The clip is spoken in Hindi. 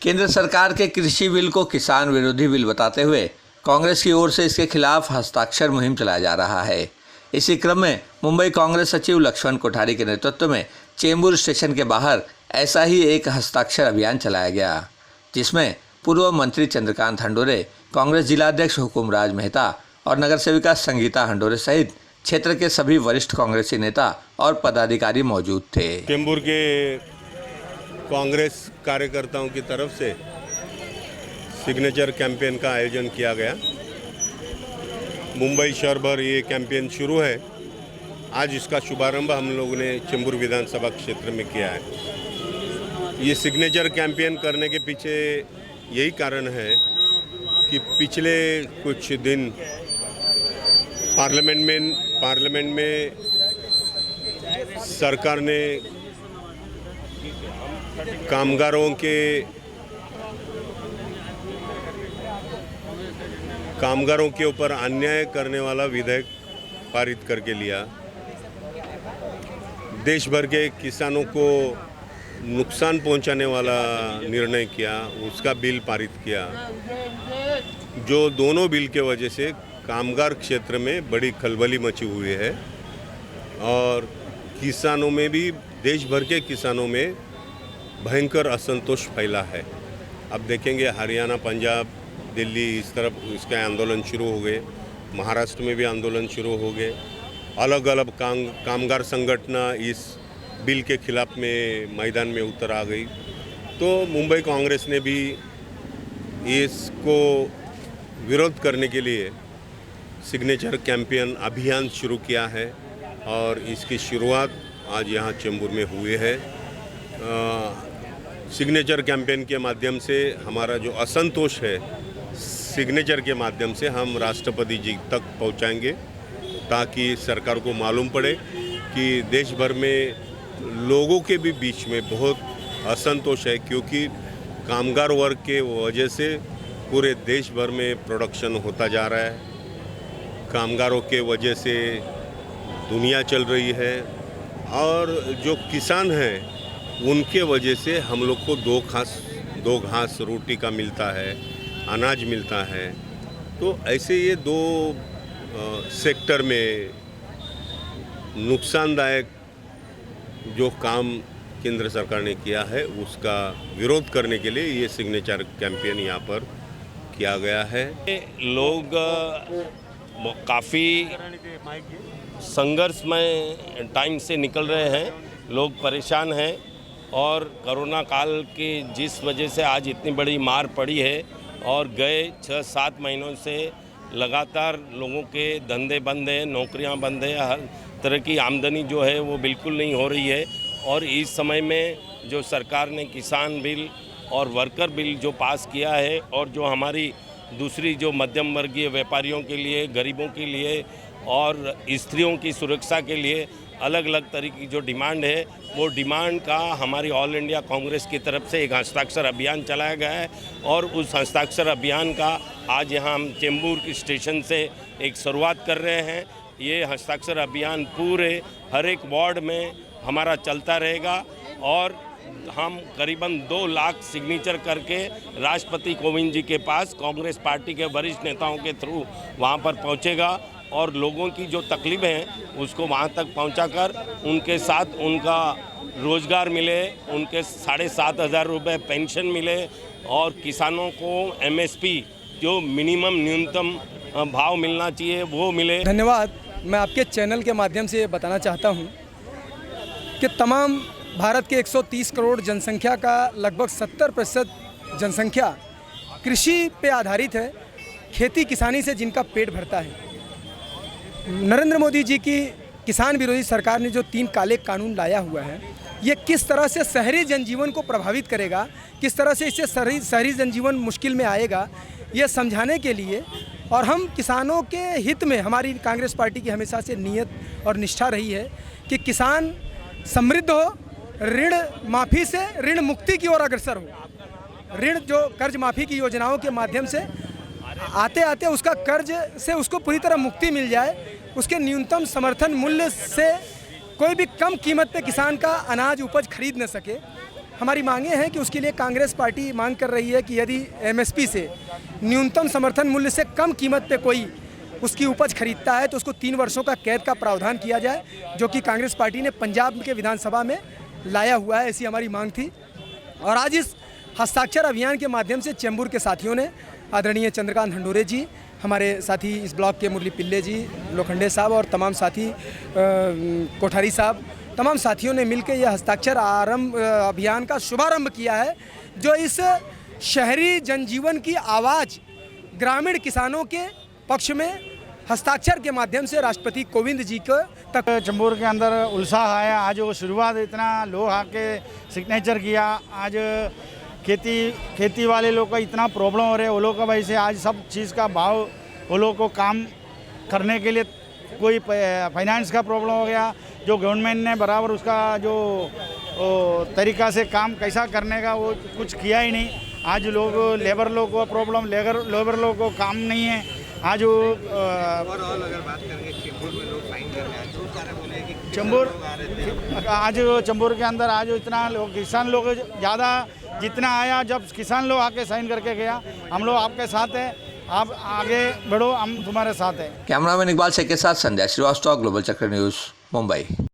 केंद्र सरकार के कृषि बिल को किसान विरोधी बिल बताते हुए कांग्रेस की ओर से इसके खिलाफ हस्ताक्षर मुहिम चलाया जा रहा है। इसी क्रम में मुंबई कांग्रेस सचिव लक्ष्मण कोठारी के नेतृत्व में चेंबूर स्टेशन के बाहर ऐसा ही एक हस्ताक्षर अभियान चलाया गया, जिसमें पूर्व मंत्री चंद्रकांत हंडोरे, कांग्रेस जिलाध्यक्ष हुकुमराज मेहता और नगर सेविका संगीता हंडोरे सहित क्षेत्र के सभी वरिष्ठ कांग्रेसी नेता और पदाधिकारी मौजूद थे। चेंबूर के कांग्रेस कार्यकर्ताओं की तरफ से सिग्नेचर कैंपेन का आयोजन किया गया। मुंबई शहर भर ये कैंपेन शुरू है। आज इसका शुभारंभ हम लोगों ने चेंबूर विधानसभा क्षेत्र में किया है। ये सिग्नेचर कैंपेन करने के पीछे यही कारण है कि पिछले कुछ दिन पार्लियामेंट में सरकार ने कामगारों के ऊपर अन्याय करने वाला विधेयक पारित करके लिया। देश भर के किसानों को नुकसान पहुंचाने वाला निर्णय किया, उसका बिल पारित किया, जो दोनों बिल के वजह से कामगार क्षेत्र में बड़ी खलबली मची हुई है और किसानों में भी, देश भर के किसानों में भयंकर असंतोष फैला है। अब देखेंगे हरियाणा, पंजाब, दिल्ली, इस तरफ इसके आंदोलन शुरू हो गए। महाराष्ट्र में भी आंदोलन शुरू हो गए। अलग अलग कामगार संगठन इस बिल के खिलाफ में मैदान में उतर आ गई। तो मुंबई कांग्रेस ने भी इसको विरोध करने के लिए सिग्नेचर कैंपेन अभियान शुरू किया है और इसकी शुरुआत आज यहाँ चेंबूर में हुई है। सिग्नेचर कैंपेन के माध्यम से हमारा जो असंतोष है, सिग्नेचर के माध्यम से हम राष्ट्रपति जी तक पहुंचाएंगे, ताकि सरकार को मालूम पड़े कि देश भर में लोगों के भी बीच में बहुत असंतोष है, क्योंकि कामगार वर्ग के वजह से पूरे देश भर में प्रोडक्शन होता जा रहा है। कामगारों के वजह से दुनिया चल रही है और जो किसान हैं उनके वजह से हम लोग को दो घास रोटी का मिलता है, अनाज मिलता है। तो ऐसे ये दो सेक्टर में नुकसानदायक जो काम केंद्र सरकार ने किया है, उसका विरोध करने के लिए ये सिग्नेचर कैंपेन यहाँ पर किया गया है। लोग काफ़ी संघर्षमय टाइम से निकल रहे हैं, लोग परेशान हैं और कोरोना काल की जिस वजह से आज इतनी बड़ी मार पड़ी है और गए 6-7 महीनों से लगातार लोगों के धंधे बंद हैं, नौकरियां बंद हैं, हर तरह की आमदनी जो है वो बिल्कुल नहीं हो रही है। और इस समय में जो सरकार ने किसान बिल और वर्कर बिल जो पास किया है और जो हमारी दूसरी जो मध्यम वर्गीय व्यापारियों के लिए, गरीबों के लिए और स्त्रियों की सुरक्षा के लिए अलग अलग तरह की जो डिमांड है, वो डिमांड का हमारी ऑल इंडिया कांग्रेस की तरफ से एक हस्ताक्षर अभियान चलाया गया है और उस हस्ताक्षर अभियान का आज यहाँ हम चेंबूर की स्टेशन से एक शुरुआत कर रहे हैं। ये हस्ताक्षर अभियान पूरे हर एक वार्ड में हमारा चलता रहेगा और हम करीबन 2 लाख सिग्नेचर करके राष्ट्रपति कोविंद जी के पास कांग्रेस पार्टी के वरिष्ठ नेताओं के थ्रू वहाँ पर पहुँचेगा और लोगों की जो तकलीफ़ें हैं उसको वहाँ तक पहुँचाकर उनके साथ उनका रोज़गार मिले, उनके 7,500 रुपये पेंशन मिले और किसानों को MSP जो मिनिमम न्यूनतम भाव मिलना चाहिए वो मिले। धन्यवाद। मैं आपके चैनल के माध्यम से ये बताना चाहता हूँ कि तमाम भारत के 130 करोड़ जनसंख्या का लगभग 70% जनसंख्या कृषि पे आधारित है, खेती किसानी से जिनका पेट भरता है। नरेंद्र मोदी जी की किसान विरोधी सरकार ने जो 3 काले कानून लाया हुआ है, ये किस तरह से शहरी जनजीवन को प्रभावित करेगा, किस तरह से इससे शहरी जनजीवन मुश्किल में आएगा, ये समझाने के लिए और हम किसानों के हित में हमारी कांग्रेस पार्टी की हमेशा से नीयत और निष्ठा रही है कि किसान समृद्ध हो, ऋण माफ़ी से ऋण मुक्ति की ओर अग्रसर हो। ऋण जो कर्ज माफ़ी की योजनाओं के माध्यम से आते आते उसका कर्ज से उसको पूरी तरह मुक्ति मिल जाए, उसके न्यूनतम समर्थन मूल्य से कोई भी कम कीमत पे किसान का अनाज उपज खरीद न सके, हमारी मांगे हैं कि उसके लिए कांग्रेस पार्टी मांग कर रही है कि यदि एमएसपी से न्यूनतम समर्थन मूल्य से कम कीमत पे कोई उसकी उपज खरीदता है तो उसको 3 वर्षों का कैद का प्रावधान किया जाए, जो कि कांग्रेस पार्टी ने पंजाब के विधानसभा में लाया हुआ है, ऐसी हमारी मांग थी। और आज इस हस्ताक्षर अभियान के माध्यम से चेंबूर के साथियों ने, आदरणीय चंद्रकांत हंडोरे जी, हमारे साथी इस ब्लॉक के मुरली पिल्ले जी, लोखंडे साहब और तमाम साथी कोठारी साहब, तमाम साथियों ने मिलकर यह हस्ताक्षर अभियान का शुभारंभ किया है, जो इस शहरी जनजीवन की आवाज़ ग्रामीण किसानों के पक्ष में हस्ताक्षर के माध्यम से राष्ट्रपति कोविंद जी को तक चेंबूर के अंदर उत्साह आया। आज वो शुरुआत इतना लोग आके सिग्नेचर किया। आज खेती वाले लोग का इतना प्रॉब्लम हो रहा है, वो लोग का वजह से आज सब चीज़ का भाव, वो लोग को काम करने के लिए कोई फाइनेंस का प्रॉब्लम हो गया, जो गवर्नमेंट ने बराबर उसका जो तरीक़ा से काम कैसा करने का वो कुछ किया ही नहीं। आज लेबर लोग को प्रॉब्लम, लेबर लोग को काम नहीं है। आज वो अगर बात करेंगे चेंबूर में लोग साइन कर रहे हैं, तो सारे बोले कि चेंबूर के अंदर आज इतना लोग, किसान लोग ज़्यादा जितना आया, जब किसान लोग आके साइन करके गया, हम लोग आपके साथ हैं, आप आगे बढ़ो, हम तुम्हारे साथ हैं। कैमरामैन इकबाल शेख के साथ संध्या श्रीवास्तव, ग्लोबल चक्र न्यूज़, मुंबई।